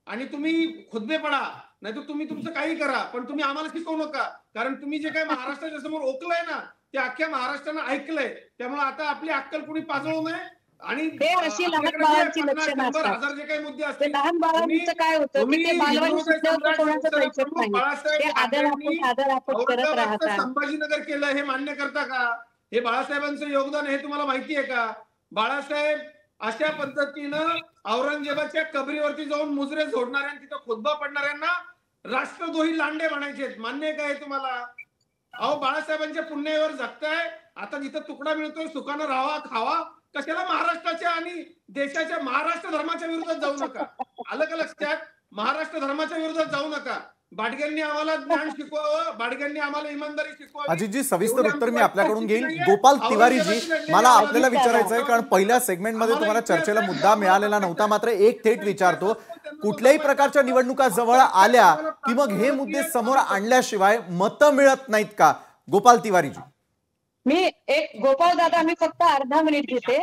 [SPEAKER 7] आणि तुम्ही खुद्दे पडा, नाहीतर तुम्ही तुमचं काही करा, पण तुम्ही आम्हाला शिकवू नका. कारण तुम्ही जे काही महाराष्ट्राच्या समोर ओकलंय ना ते अख्ख्या महाराष्ट्रानं ऐकलंय. त्यामुळे आता आपली अक्कल कुणी पाजळू नये. आणि
[SPEAKER 6] ते अशी लहान बाळांची लक्षणं असतात.
[SPEAKER 7] जे काही मुद्दे
[SPEAKER 6] ते
[SPEAKER 7] असतील,
[SPEAKER 6] लहान बाळांचं काय होतं की ते बालवाडी सुटल्यावर कोणाचंच ऐकत नाही. ते आदर आपण करत राहतात.
[SPEAKER 7] संभाजीनगर केलं हे मान्य करता का? हे बाळासाहेबांचं योगदान हे तुम्हाला माहिती आहे का? बाळासाहेब अशा पद्धतीनं औरंगजेबाच्या कबरीवरती जाऊन मुजरे झोडणाऱ्या, तिथं खुतबा पडणाऱ्यांना राष्ट्रद्रोही लांडे म्हणायचे. मान्य आहे काय तुम्हाला? अहो, बाळासाहेबांच्या पुण्यावर जगताय. आता जिथं तुकडा मिळतोय सुखानं राहावा, खावा. कशाला महाराष्ट्राच्या आणि देशाच्या महाराष्ट्र धर्माच्या विरोधात जाऊ नका. आलं का लक्षात? महाराष्ट्र धर्माच्या विरोधात जाऊ नका. बाडग्यांनी आम्हाला ज्ञान शिकवावं, बाडग्यांनी आम्हाला इमानदारी शिकवावी.
[SPEAKER 1] अजितजी, सविस्तर उत्तर मी आपल्याकडून घेईल. गोपाल तिवारीजी, मला आपल्याला विचारायचं आहे, कारण पहिल्या सेगमेंटमध्ये तुम्हाला चर्चेला मुद्दा मिळालेला नव्हता, मात्र एक थेट विचारतो. कुठल्याही प्रकारच्या निवडणुका जवळ आल्या की मग हे मुद्दे समोर आणल्याशिवाय मतं मिळत नाहीत का? गोपाल तिवारीजी.
[SPEAKER 6] मी गोपाल दादा, मी फक्त अर्धा मिनिट घेते,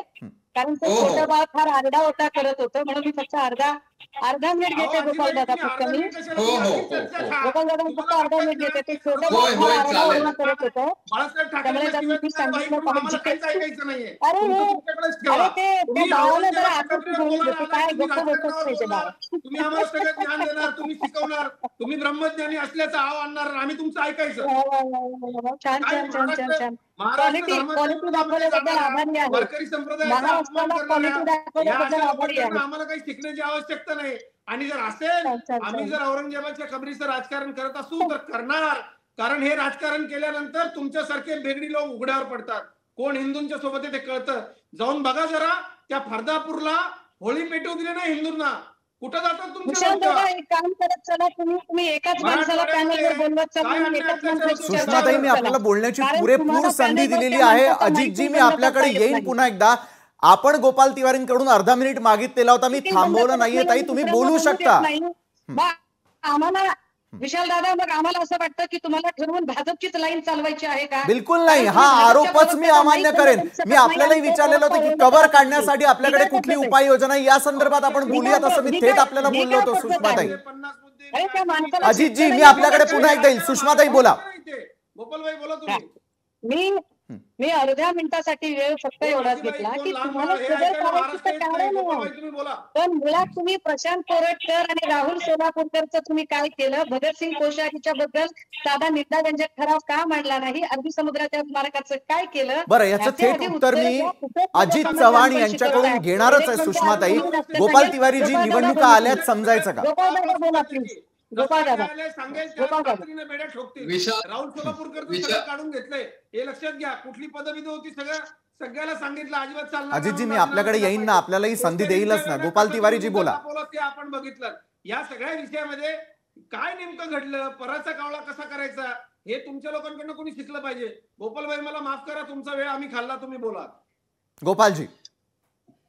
[SPEAKER 6] कारण ते छोटं बाळ फार आरडाओरडा करत होतं, म्हणून मी फक्त अर्धा मिनिट घेते. गोपाल दादा फक्त मी गोपाल दादा फक्त अर्धा मिनिट घेते. ते छोटं बाळ फार आरडाओरडा करत होतं, त्यामुळे त्यांनी सांगितलं पाहिजे. अरे ते बाळाला जरा आकर्षित घेऊन घेते, काय गप्प बसत नाही ते बाळ.
[SPEAKER 7] तुम्ही आम्हाला सगळं ज्ञान देणार, तुम्ही शिकवणार, तुम्ही ब्रह्मज्ञानी असल्याचं आव आणणार, आम्ही तुमचं ऐकायचं.
[SPEAKER 6] छान छान छान छान छान. क्वालिटी दाखवल्याबद्दल आभारी आहे.
[SPEAKER 7] वारकरी
[SPEAKER 6] महाराष्ट्राला क्वालिटी दाखवल्याबद्दल आभारी आहे.
[SPEAKER 7] आम्हाला काही शिकण्याची आवश्यकता नाही. आणि जर असेल, आम्ही जर औरंगजेबाच्या कबरीचं राजकारण करत असू तर करणार. कारण हे राजकारण केल्यानंतर तुमच्यासारखे बेगडी लोक उघड्यावर पडतात. कोण हिंदूंच्या सोबत आहे ते कळतं. जाऊन बघा जरा, त्या फरदापूरला होळी पेटवू दिले नाही हिंदूंना. कुठं जातात तुमच्या?
[SPEAKER 6] काम करत चला, तुम्ही एकाच माणसाला पॅनलवर बोलवत चला.
[SPEAKER 1] सुषमाताई, मी आपल्याला बोलण्याची पुरेपूर संधी दिलेली आहे. अजितजी, मी आपल्याकडे येईन पुन्हा एकदा. आपण गोपाल तिवारींकडून अर्धा मिनिट मागितलेला होता, मी थांबवलं नाहीये. ताई, तुम्ही बोलू शकता.
[SPEAKER 6] आम्हाला विशाल दादा, मग आम्हाला असं वाटतं की तुम्हाला ठरवून भाजपचीच लाईन चालवायची आहे का?
[SPEAKER 1] बिलकुल नाही. हा आरोपच मी अमान्य करेन. मी आपल्यालाही विचारलेलं होतं की कबर काढण्यासाठी आपल्याकडे कुठली उपाययोजना, या संदर्भात आपण बोलूयात, असं मी थेट आपल्याला बोललो होतो. सुषमाताई. अजितजी, मी आपल्याकडे पुन्हा एकदा येईल. सुषमाताई, बोला.
[SPEAKER 7] गोपालभाई, बोला तुम्ही.
[SPEAKER 6] मी अर्ध्या मिनिटासाठी वेळ फक्त एवढाच घेतला की तुम्हाला कबर काढायची तर काढा ना. पण मुळात तुम्ही प्रशांत कोरटकर आणि राहुल सोलापूरकरचं तुम्ही काय केलं? भगतसिंग कोश्यारीच्या बद्दल साधा निंदाव्यंजक ठराव का मांडला नाही? अरबी समुद्राच्या स्मारकाचं काय केलं?
[SPEAKER 1] बरं, याचं थेट उत्तर मी अजित चव्हाण यांच्याकडून घेणारच आहे. सुषमाताई, गोपाल तिवारीजी, निवडणुका आल्यात समजायचं का?
[SPEAKER 6] बोला प्लीज. गोपाल दादा,
[SPEAKER 7] राहुल सोलापूरकर काढून घेतलंय हे लक्षात घ्या. कुठली पदविधी होती सगळ्याला सांगितलं. अजिबात चालणार.
[SPEAKER 1] अजितजी, मी आपल्याकडे येईन ना, आपल्यालाही संधी देईलच ना. गोपाल तिवारीजी, बोला.
[SPEAKER 7] ते आपण बघितलं. या सगळ्या विषयामध्ये काय नेमकं घडलं, पराचा कावळा कसा करायचा, हे तुमच्या लोकांकडनं कोणी शिकलं पाहिजे. गोपालभाई, मला माफ करा, तुमचा वेळ आम्ही खाल्ला, तुम्ही बोला.
[SPEAKER 1] गोपालजी.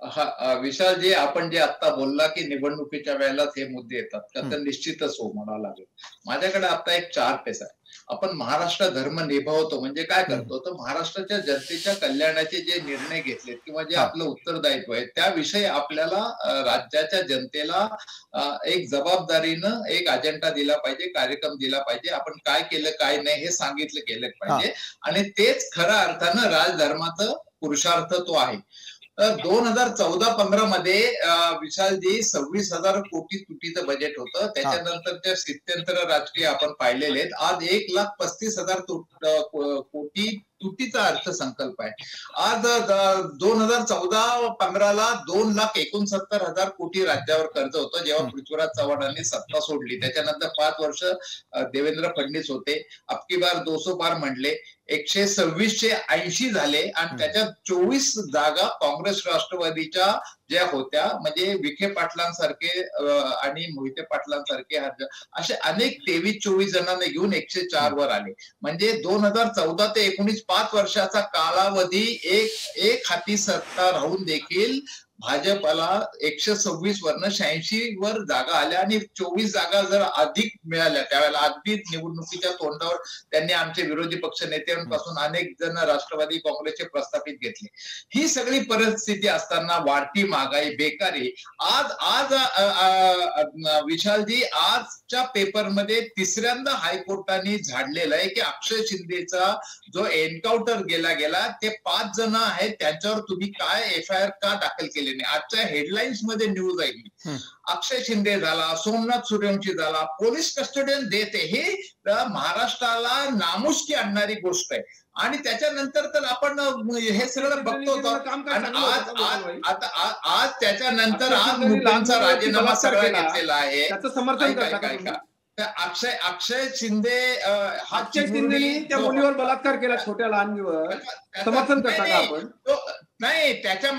[SPEAKER 9] हा, विशालजी, आपण जे आता बोलला की निवडणुकीच्या वेळेलाच हे मुद्दे येतात, तर निश्चितच हो म्हणावं लागेल. माझ्याकडे आता एक चार्ट आहे. आपण महाराष्ट्र धर्म निभावतो म्हणजे काय करतो, तर महाराष्ट्राच्या जनतेच्या कल्याणाचे जे निर्णय घेतलेत किंवा जे आपलं उत्तरदायित्व आहे त्याविषयी आपल्याला राज्याच्या जनतेला एक जबाबदारीनं एक अजेंडा दिला पाहिजे, कार्यक्रम दिला पाहिजे. आपण काय केलं काय नाही हे सांगितलं केलं पाहिजे. आणि तेच खऱ्या अर्थानं राजधर्माचं पुरुषार्थ तो आहे. 2014-15 मध्ये विशालजी 26,000 कोटी तुटीचं बजेट होतं. त्याच्यानंतरच्या स्थित्यंतर राजकीय आपण पाहिलेले आहेत. आज 1,35,000 कोटी तुटीचा अर्थसंकल्प आहे. आज 2014-15ला 2,69,000 कोटी राज्यावर कर्ज होतं जेव्हा पृथ्वीराज चव्हाणांनी सत्ता सोडली. त्याच्यानंतर 5 वर्ष देवेंद्र फडणवीस होते. अबकी बार 200 पार म्हणले, 126-80 झाले आणि त्याच्यात 24 जागा काँग्रेस राष्ट्रवादीच्या ज्या होत्या, म्हणजे विखे पाटलांसारखे आणि मोहिते पाटलांसारखे असे अनेक 23-24 जणांना घेऊन 104 वर आले. म्हणजे 2014 ते 19 5 वर्षाचा कालावधी एक हाती सत्ता राहून देखील भाजपला 126 वरनं 86 वर जागा आल्या आणि 24 जागा जर अधिक मिळाल्या त्यावेळेला अगदी निवडणुकीच्या तोंडावर त्यांनी आमचे विरोधी पक्ष नेत्यांपासून अनेक जण राष्ट्रवादी काँग्रेसचे प्रस्थापित घेतले. ही सगळी परिस्थिती असताना वाढती महागाई, बेकारी, आज विशालजी आजच्या पेपरमध्ये तिसऱ्यांदा हायकोर्टाने झाडलेलं आहे की अक्षय शिंदेचा जो एन्काउंटर गेला ते 5 जण आहेत त्यांच्यावर तुम्ही काय FIR का दाखल केली नाही. आजच्या हेडलाईन्स मध्ये न्यूज आहे अक्षय शिंदे झाला, सोमनाथ सूर्यवंशी झाला, पोलीस कस्टडियन देते. हे महाराष्ट्राला नामुष्की आणणारी गोष्ट आहे. आणि त्याच्यानंतर तर आपण हे सगळं बघतो. आज त्याच्यानंतर आज मुलांचा राजीनामा सगळा घेतलेला आहे. अक्षय शिंदे
[SPEAKER 7] त्या मुलीवर बलात्कार केला, छोट्या लहान मुलीवर, समर्थन करता का आपण?
[SPEAKER 9] नाही, त्याच्या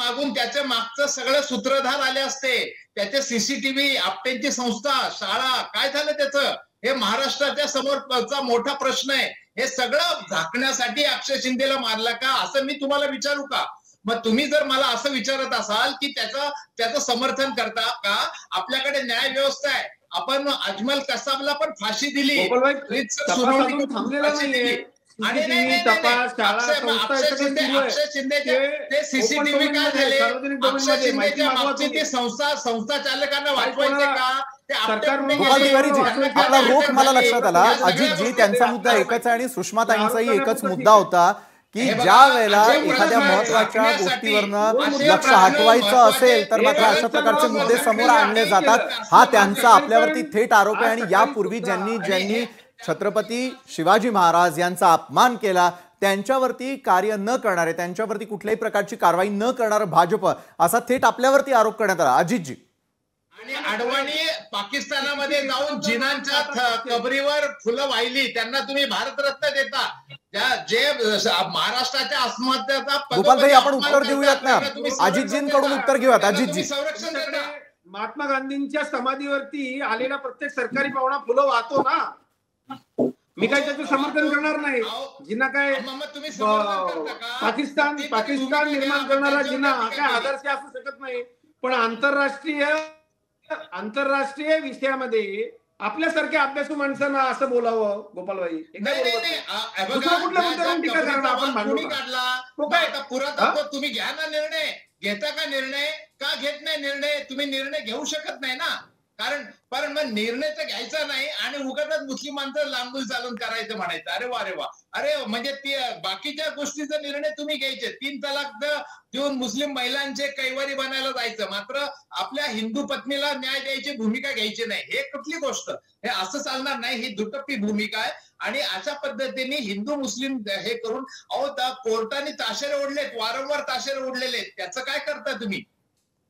[SPEAKER 9] मागचं सगळं सूत्रधार आले असते. त्याचे CCTV, आपटेंची संस्था, शाळा, काय झालं त्याचं? हे महाराष्ट्राच्या समोरचा मोठा प्रश्न आहे. हे सगळं झाकण्यासाठी अक्षय शिंदेला मारला का असं मी तुम्हाला विचारू का? मग तुम्ही जर मला असं विचारत असाल की त्याचं समर्थन करता का? आपल्याकडे न्याय व्यवस्था आहे. आपण अजमल कसाबला पण फाशी दिली आणि अक्षय शिंदेचे CCTV काय झाले? अक्षय शिंदेच्या मागची ती संस्था चालकांना वाचवायचे का?
[SPEAKER 1] गोपाल तिवारीजी, आपला रोख मला लक्षात आला. अजितजी, त्यांचा मुद्दा एकच आहे आणि सुषमाताईंचाही एकच मुद्दा होता की ज्या वेळेला एखाद्या महत्वाच्या गोष्टीवरनं लक्ष हटवायचं असेल तर मात्र अशा प्रकारचे मुद्दे समोर आणले जातात. हा त्यांचा आपल्यावरती थेट आरोप आहे. आणि यापूर्वी ज्यांनी छत्रपती शिवाजी महाराज यांचा अपमान केला त्यांच्यावरती कार्य न करणारे, त्यांच्यावरती कुठल्याही प्रकारची कारवाई न करणारं भाजप, असा थेट आपल्यावरती आरोप करण्यात आला. अजितजी,
[SPEAKER 9] आणि अडवाणी पाकिस्तानामध्ये जाऊन जिनांच्या कबरीवर फुलं वाहिली, त्यांना तुम्ही भारतरत्न देता. जे महाराष्ट्राच्या आत्महत्याचा
[SPEAKER 1] गोपालभाई, आपण उत्तर देऊयात ना, अजितजींकडून उत्तर घेऊयात. अजितजी,
[SPEAKER 9] संरक्षण देता.
[SPEAKER 7] महात्मा गांधींच्या समाधीवरती आलेला प्रत्येक सरकारी पाहुणा फुलं वाहतो ना. मी काय त्याचं समर्थन करणार नाही. जिना काय पाकिस्तान निर्माण करणारा जिना काय आदर्श असू शकत नाही, पण आंतरराष्ट्रीय विषयामध्ये आपल्यासारख्या अभ्यासू माणसांना असं बोलावं. गोपालभाई,
[SPEAKER 9] पुरातत्व तुम्ही घ्या ना निर्णय. घेता का निर्णय? का घेत नाही निर्णय? तुम्ही निर्णय घेऊ शकत नाही ना. कारण मग निर्णय तर घ्यायचा नाही आणि उगाच मुस्लिमांचं लांबून चालून करायचं म्हणायचं. अरे वा, अरे म्हणजे बाकीच्या गोष्टीचा निर्णय तुम्ही घ्यायचे. 3 तलाक देऊन मुस्लिम महिलांचे कैवारी बनायला जायचं, मात्र आपल्या हिंदू पत्नीला न्याय द्यायची भूमिका घ्यायची नाही. हे कुठली गोष्ट? हे असं चालणार नाही. ही दुटप्पी भूमिका आहे. आणि अशा पद्धतीने हिंदू मुस्लिम हे करून कोर्टाने ताशेरे ओढलेत, वारंवार ताशेरे ओढलेले. त्याचं काय करता तुम्ही?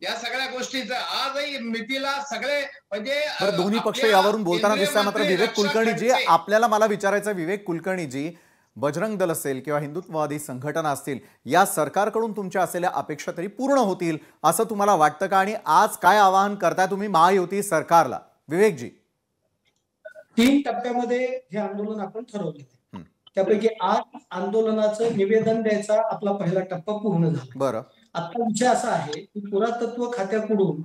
[SPEAKER 9] या सगळ्या गोष्टीचं आजही मितीला सगळे म्हणजे
[SPEAKER 1] दोन्ही पक्ष यावरून बोलताना दिसतात. मात्र विवेक कुलकर्णीजी, आपल्याला मला विचारायचं, विवेक कुलकर्णीजी, बजरंग दल असेल किंवा हिंदुत्ववादी संघटना असतील, या सरकारकडून तुमच्या असलेल्या अपेक्षा तरी पूर्ण होतील असं तुम्हाला वाटतं का? आणि आज काय आवाहन करताय तुम्ही महायुती सरकारला? विवेकजी,
[SPEAKER 5] 3 टप्प्यामध्ये हे आंदोलन आपण ठरवले. त्यापैकी आज आंदोलनाचं निवेदन द्यायचा आपला पहिला टप्पा पूर्ण झाला.
[SPEAKER 1] बरं,
[SPEAKER 5] आता विषय असा आहे की पुरातत्व खात्याकडून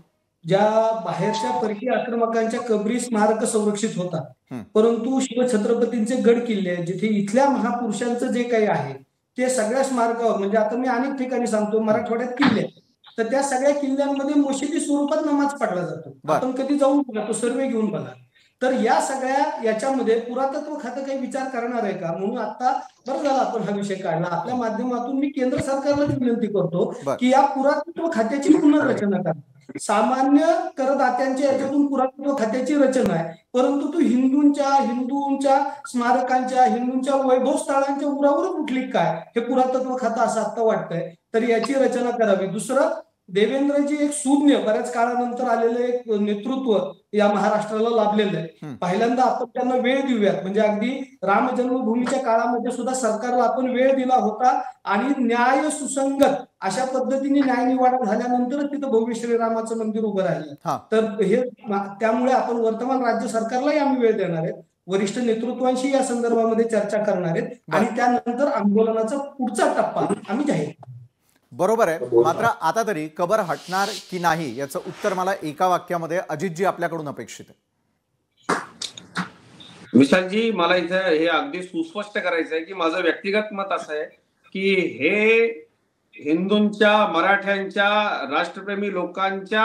[SPEAKER 5] ज्या बाहेरच्या परकीय आक्रमकांच्या कबरी स्मारक संरक्षित होतात, परंतु शिवछत्रपतींचे गड किल्ले जिथे इथल्या महापुरुषांचं जे काही आहे ते सगळ्या स्मारकावर, म्हणजे आता मी अनेक ठिकाणी सांगतो मराठवाड्यात किल्ले, तर त्या सगळ्या किल्ल्यांमध्ये मशिदी स्वरूपात नमाज पढला जातो. आपण कधी जाऊन बघा, तो सर्वे घेऊन बघा. तर या सगळ्या याच्यामध्ये पुरातत्व खातं काही विचार करणार आहे का? म्हणून आता बरं झालं आपण हा विषय काढला. आपल्या माध्यमातून मी केंद्र सरकारला विनंती करतो की या पुरातत्व खात्याची पुनर्रचना करा. सामान्य करदात्यांच्या याच्यातून पुरातत्व खात्याची रचना आहे, परंतु तू हिंदूंच्या स्मारकांच्या, हिंदूंच्या वैभव स्थळांच्या उरावर उठली काय, हे पुरातत्व खातं असं आता वाटतंय. तर याची रचना करावी. दुसरं, देवेंद्रजी एक सुज्ञ, बऱ्याच काळानंतर आलेलं एक नेतृत्व या महाराष्ट्राला लाभलेलं आहे. पहिल्यांदा आपण त्यांना वेळ देऊयात. म्हणजे अगदी राम जन्मभूमीच्या काळामध्ये सुद्धा सरकारला आपण वेळ दिला होता आणि न्याय सुसंगत अशा पद्धतीने न्याय निवाडा झाल्यानंतर तिथं भव्य श्रीरामाचं मंदिर उभं राहिलं. तर हे त्यामुळे आपण वर्तमान राज्य सरकारलाही आम्ही वेळ देणार आहेत, वरिष्ठ नेतृत्वांशी या संदर्भामध्ये चर्चा करणार आहेत आणि त्यानंतर आंदोलनाचा पुढचा टप्पा आम्ही जाहीर.
[SPEAKER 1] बरोबर आहे. मात्र आता तरी कबर हटणार की नाही याचं उत्तर मला एका वाक्यामध्ये अजितजी आपल्याकडून अपेक्षित आहे.
[SPEAKER 7] विशालजी, मला इथं हे अगदी सुस्पष्ट करायचं आहे की माझं व्यक्तिगत मत असं आहे की हे हिंदूंच्या, मराठ्यांच्या, राष्ट्रप्रेमी लोकांच्या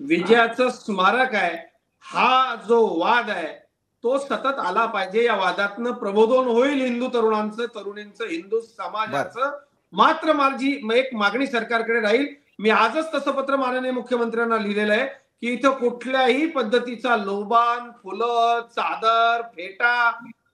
[SPEAKER 7] विजयाचं स्मारक आहे. हा जो वाद आहे तो सतत आला पाहिजे. या वादातनं प्रबोधन होईल हिंदू तरुणांचं, तरुणींचं, हिंदू समाजाचं. मात्र माझी एक मागणी सरकारकडे राहील. मी आजच तसं पत्र माननीय मुख्यमंत्र्यांना लिहिलेलं आहे की इथं कुठल्याही पद्धतीचा लोबान, फुलं, चादर, फेटा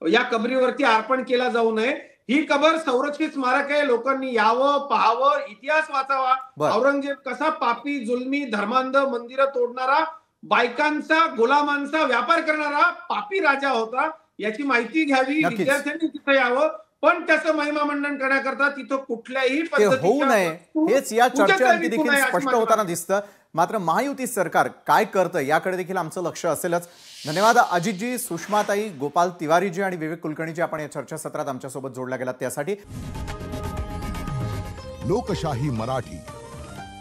[SPEAKER 7] या कबरीवरती अर्पण केला जाऊ नये. ही कबर संरक्षित स्मारक आहे. लोकांनी यावं, पाहावं, इतिहास वाचावा. औरंगजेब कसा पापी, जुलमी, धर्मांध, मंदिरं तोडणारा, बायकांचा, गुलामांचा व्यापार करणारा पापी राजा होता याची माहिती घ्यावी. विद्यार्थ्यांनी तिथं यावं. पण त्याचं महिमा मंडन करण्याकरता तिथं कुठल्याही
[SPEAKER 1] होऊ नये हेच या चर्चेअंती देखील स्पष्ट होताना दिसतं. मात्र महायुती सरकार काय करतं याकडे देखील आमचं लक्ष असेलच. धन्यवाद अजितजी, सुषमाताई, गोपाल तिवारीजी आणि विवेक कुलकर्णीजी, आपण या चर्चासत्रात आमच्यासोबत जोडला गेलात त्यासाठी.
[SPEAKER 10] लोकशाही मराठी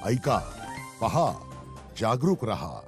[SPEAKER 10] ऐका, पहा, जागरूक रहा.